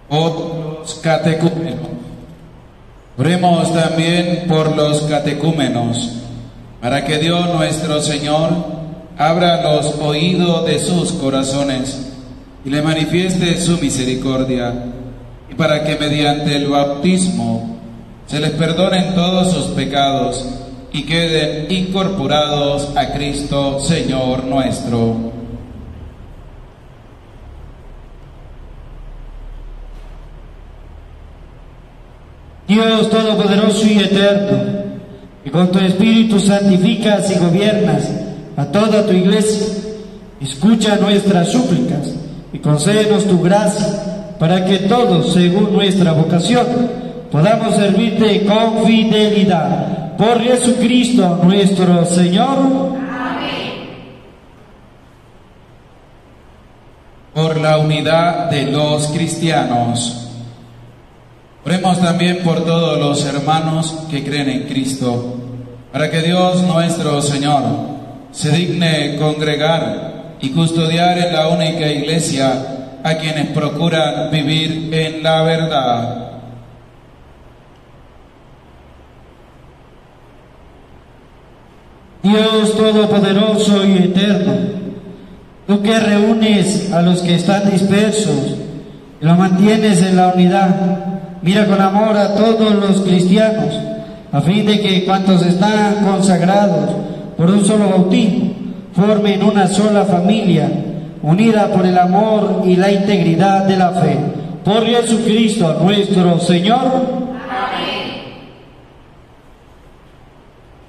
Por los catecúmenos. Oremos también por los catecúmenos, para que Dios nuestro Señor abra los oídos de sus corazones y le manifieste su misericordia, y para que mediante el bautismo se les perdonen todos sus pecados y queden incorporados a Cristo Señor nuestro. Dios Todopoderoso y Eterno, que con tu Espíritu santificas y gobiernas a toda tu Iglesia, escucha nuestras súplicas y concédenos tu gracia, para que todos, según nuestra vocación, podamos servirte con fidelidad. Por Jesucristo nuestro Señor. Amén. Por la unidad de los cristianos. Oremos también por todos los hermanos que creen en Cristo, para que Dios nuestro Señor se digne congregar y custodiar en la única Iglesia a quienes procuran vivir en la verdad. Dios Todopoderoso y Eterno, tú que reúnes a los que están dispersos y los mantienes en la unidad, mira con amor a todos los cristianos, a fin de que cuantos están consagrados por un solo bautismo formen una sola familia, unida por el amor y la integridad de la fe. Por Jesucristo nuestro Señor. Amén.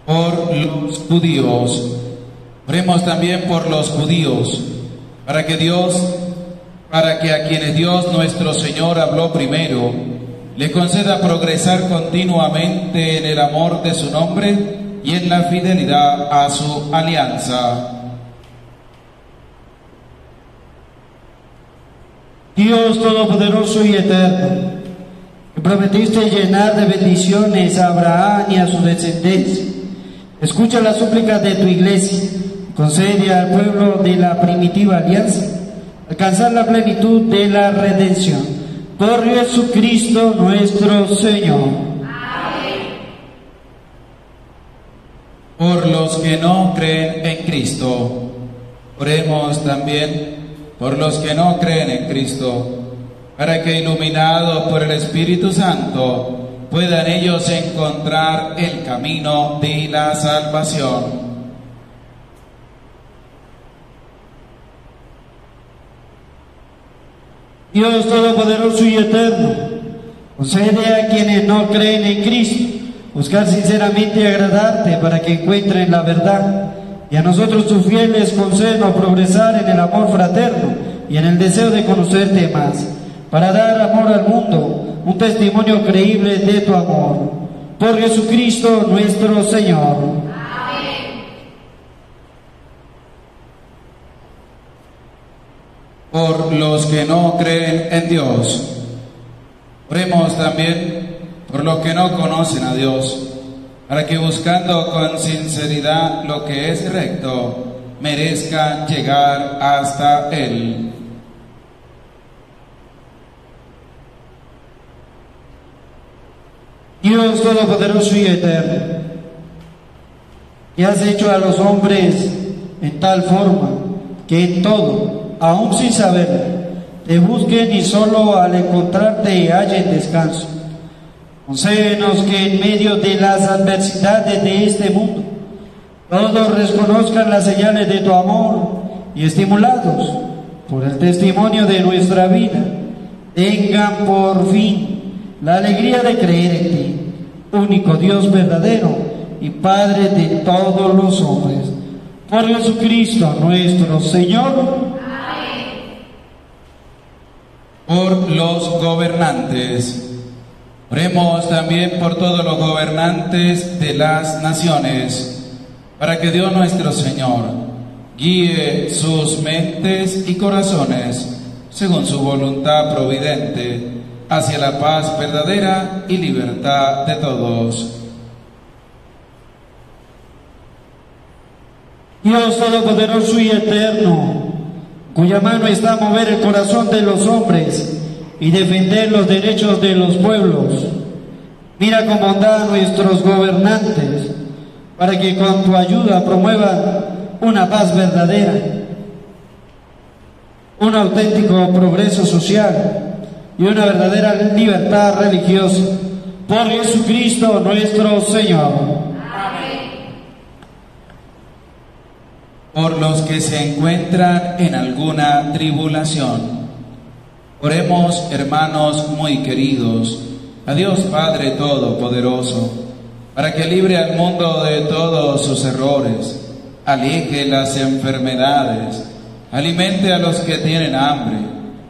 Por los judíos. Oremos también por los judíos, para que a quienes Dios nuestro Señor habló primero, le conceda progresar continuamente en el amor de su nombre y en la fidelidad a su alianza. Dios Todopoderoso y Eterno, que prometiste llenar de bendiciones a Abraham y a su descendencia, escucha las súplicas de tu Iglesia, concede al pueblo de la primitiva alianza alcanzar la plenitud de la redención. Por Jesucristo nuestro Señor. Amén. Por los que no creen en Cristo. Oremos también por los que no creen en Cristo, para que iluminados por el Espíritu Santo puedan ellos encontrar el camino de la salvación. Dios Todopoderoso y Eterno, concede a quienes no creen en Cristo buscar sinceramente agradarte para que encuentren la verdad, y a nosotros tus fieles concédenos progresar en el amor fraterno y en el deseo de conocerte más, para dar amor al mundo, un testimonio creíble de tu amor. Por Jesucristo nuestro Señor. Amén. Por los que no creen en Dios. Oremos también por los que no conocen a Dios, para que buscando con sinceridad lo que es recto, merezcan llegar hasta Él. Dios Todopoderoso y Eterno, que has hecho a los hombres en tal forma que en todo, aún sin saberlo, te busquen y solo al encontrarte hallen descanso. Concédenos que en medio de las adversidades de este mundo, todos reconozcan las señales de tu amor y, estimulados por el testimonio de nuestra vida, tengan por fin la alegría de creer en ti único Dios verdadero y Padre de todos los hombres, por Jesucristo nuestro Señor. Por los gobernantes. Oremos también por todos los gobernantes de las naciones, para que Dios nuestro Señor guíe sus mentes y corazones según su voluntad providente hacia la paz verdadera y libertad de todos. Dios Todopoderoso y Eterno, cuya mano está a mover el corazón de los hombres y defender los derechos de los pueblos, mira con bondad a nuestros gobernantes, para que con tu ayuda promuevan una paz verdadera, un auténtico progreso social y una verdadera libertad religiosa, por Jesucristo nuestro Señor. Por los que se encuentran en alguna tribulación. Oremos, hermanos muy queridos, a Dios Padre Todopoderoso, para que libre al mundo de todos sus errores, aleje las enfermedades, alimente a los que tienen hambre,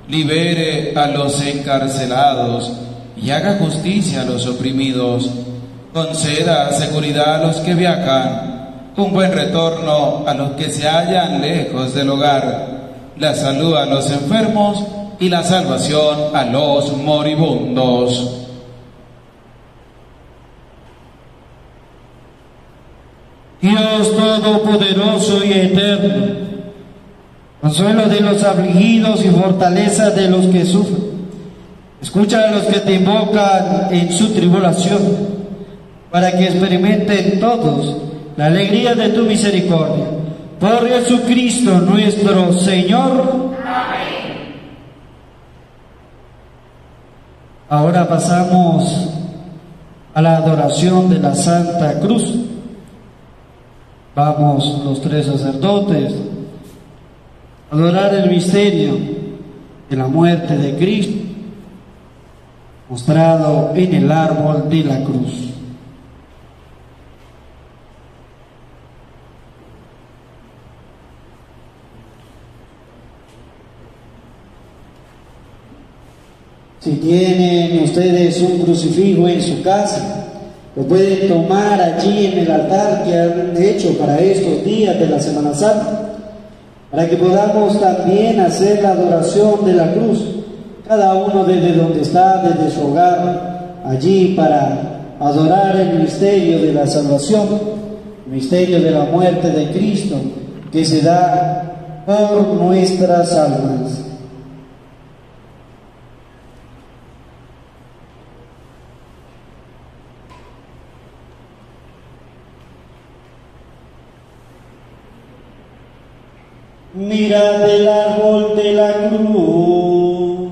libere a los encarcelados y haga justicia a los oprimidos, conceda seguridad a los que viajan, un buen retorno a los que se hallan lejos del hogar, la salud a los enfermos y la salvación a los moribundos. Dios Todopoderoso y Eterno, consuelo de los afligidos y fortaleza de los que sufren, escucha a los que te invocan en su tribulación, para que experimenten todos la alegría de tu misericordia. Por Jesucristo nuestro Señor. Amén. Ahora pasamos a la adoración de la Santa Cruz. Vamos los tres sacerdotes a adorar el misterio de la muerte de Cristo, mostrado en el árbol de la cruz. Si tienen ustedes un crucifijo en su casa, lo pueden tomar allí en el altar que han hecho para estos días de la Semana Santa, para que podamos también hacer la adoración de la cruz, cada uno desde donde está, desde su hogar, allí para adorar el misterio de la salvación, el misterio de la muerte de Cristo, que se da por nuestras almas. Mirad el árbol de la cruz,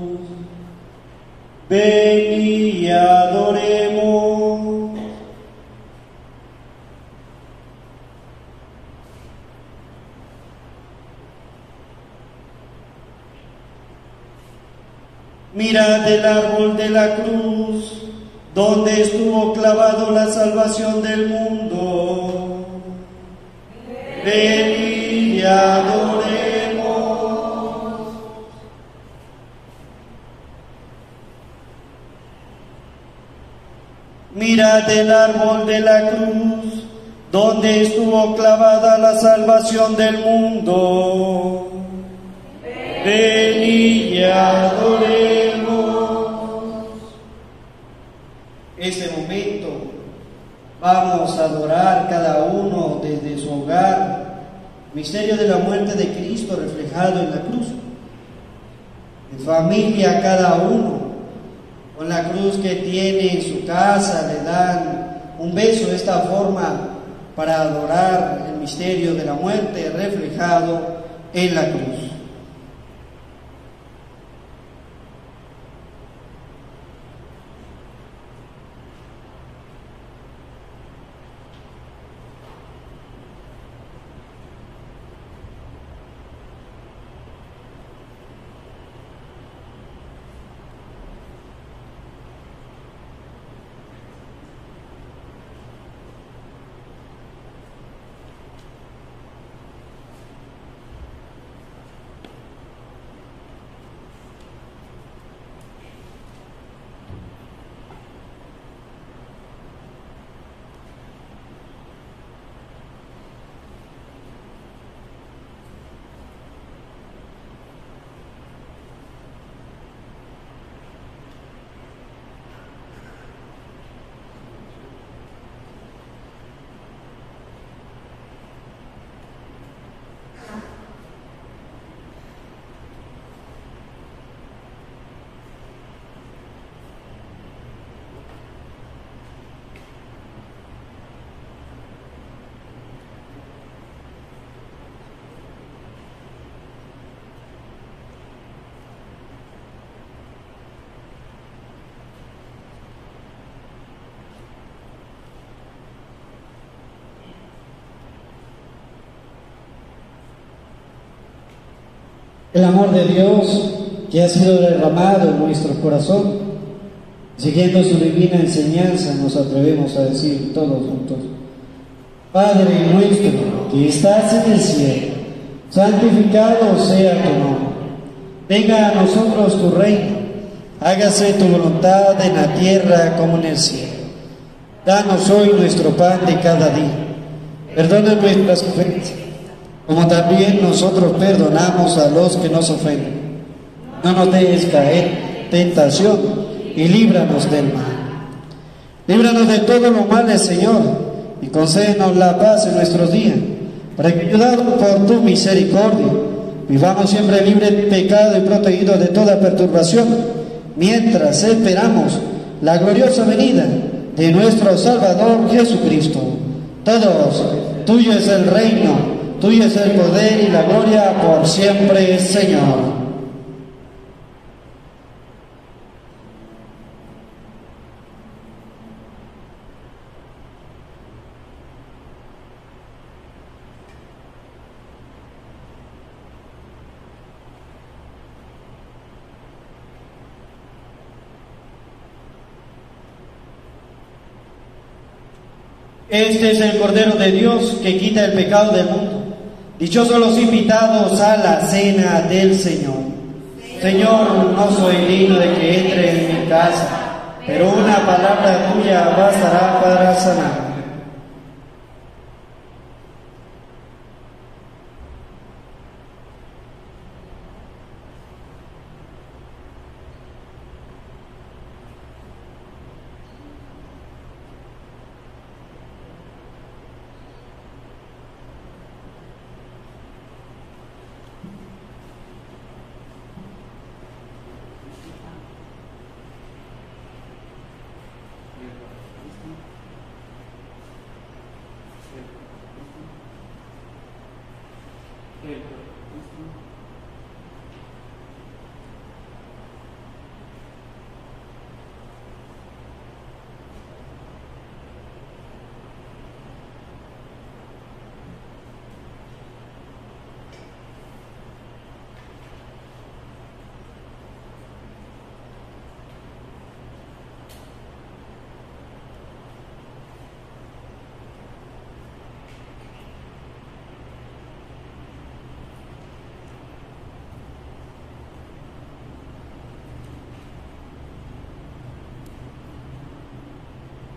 ven y adoremos. Mirad el árbol de la cruz, donde estuvo clavado la salvación del mundo. Ven y adoremos. Mirad el árbol de la cruz, donde estuvo clavada la salvación del mundo. Ven y adoremos. Ese momento vamos a adorar cada uno desde su hogar, misterio de la muerte de Cristo reflejado en la cruz. En familia cada uno, con la cruz que tiene en su casa, le dan un beso de esta forma para adorar el misterio de la muerte reflejado en la cruz. El amor de Dios que ha sido derramado en nuestro corazón, siguiendo su divina enseñanza, nos atrevemos a decir todos juntos: Padre nuestro que estás en el cielo, santificado sea tu nombre. Venga a nosotros tu reino, hágase tu voluntad en la tierra como en el cielo. Danos hoy nuestro pan de cada día. Perdona nuestras ofensas, como también nosotros perdonamos a los que nos ofenden. No nos dejes caer en tentación y líbranos del mal. Líbranos de todo lo malo, Señor, y concédenos la paz en nuestros días, para que, ayudados por tu misericordia, vivamos siempre libres de pecado y protegidos de toda perturbación, mientras esperamos la gloriosa venida de nuestro Salvador Jesucristo. Todos, tuyo es el reino, tuyo es el poder y la gloria por siempre, Señor. Este es el Cordero de Dios que quita el pecado del mundo. Dichosos los invitados a la cena del Señor. Señor, no soy digno de que entre en mi casa, pero una palabra tuya bastará para sanar.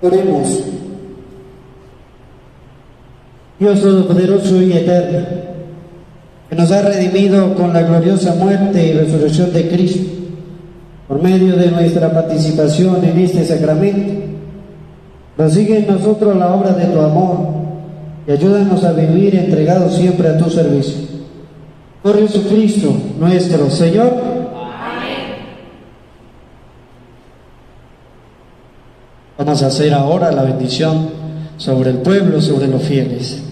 Oremos. Dios Todopoderoso y Eterno, que nos ha redimido con la gloriosa muerte y resurrección de Cristo, por medio de nuestra participación en este sacramento, prosigue en nosotros la obra de tu amor y ayúdanos a vivir entregados siempre a tu servicio. Por Jesucristo nuestro Señor. Vamos a hacer ahora la bendición sobre el pueblo, sobre los fieles.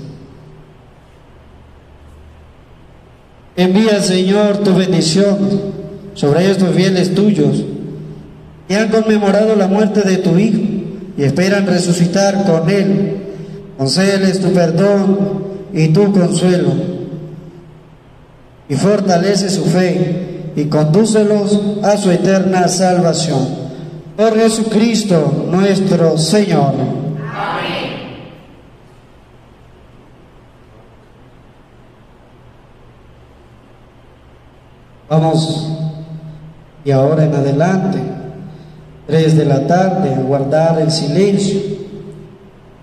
Envía, Señor, tu bendición sobre estos fieles tuyos que han conmemorado la muerte de tu Hijo y esperan resucitar con Él. Concédeles tu perdón y tu consuelo, y fortalece su fe y condúcelos a su eterna salvación. Por Jesucristo nuestro Señor. Amén. Vamos, y ahora en adelante, 3 de la tarde, a guardar el silencio.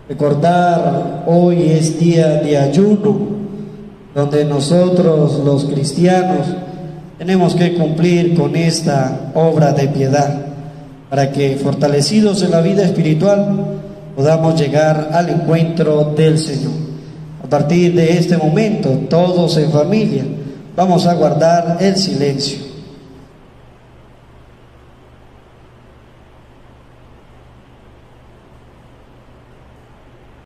Recordar, hoy es día de ayuno, donde nosotros los cristianos tenemos que cumplir con esta obra de piedad, para que, fortalecidos en la vida espiritual, podamos llegar al encuentro del Señor. A partir de este momento, todos en familia, vamos a guardar el silencio.